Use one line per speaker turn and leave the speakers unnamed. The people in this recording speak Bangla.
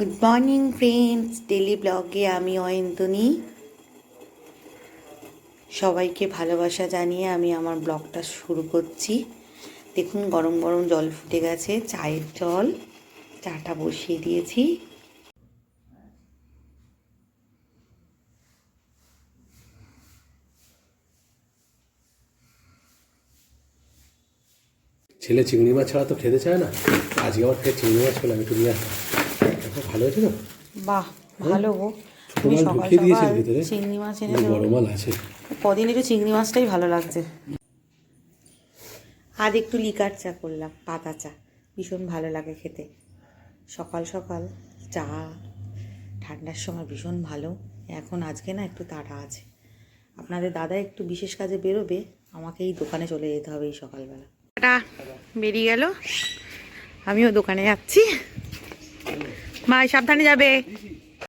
গুড মর্নিং ফ্রেন্ডস, ডেলি ব্লগে আমি অয়ন্তনী সবাইকে ভালোবাসা জানিয়ে আমি আমার ব্লগটা শুরু করছি। দেখুন গরম গরম জল ফুটে গেছে, চায়ের জল, চাটা বসিয়ে দিয়েছি।
ছেলে চিংড়ি মাছ ছাড়া তো খেতে চায় না। আজকে আবার ফের চিংড়ি মাছ খেলাম, একটু নিয়ে আসলাম। দেখো ভালো হয়েছে তো।
বাহ, ভালো গো।
ছোট
তুমি
মাছ
সকাল
ঢুকিয়ে দিয়েছে
সকাল
ভিতরে,
চিংড়ি মাছ এনে
বড় মাল আছে।
কদিন একটু চিংড়ি মাছটাই ভালো লাগছে। আজ একটু লিকার চা করলাম, পাতা চা, ভীষণ ভালো লাগে খেতে। সকাল সকাল চা ঠান্ডার সময় ভীষণ ভালো। এখন আজকে না একটু তাড়া আছে, আপনাদের দাদা একটু বিশেষ কাজে বেরোবে, আমাকে এই দোকানে চলে যেতে হবে এই সকালবেলা। বেরিয়ে গেল, আমিও দোকানে যাচ্ছি। মা সাবধানে যাবে।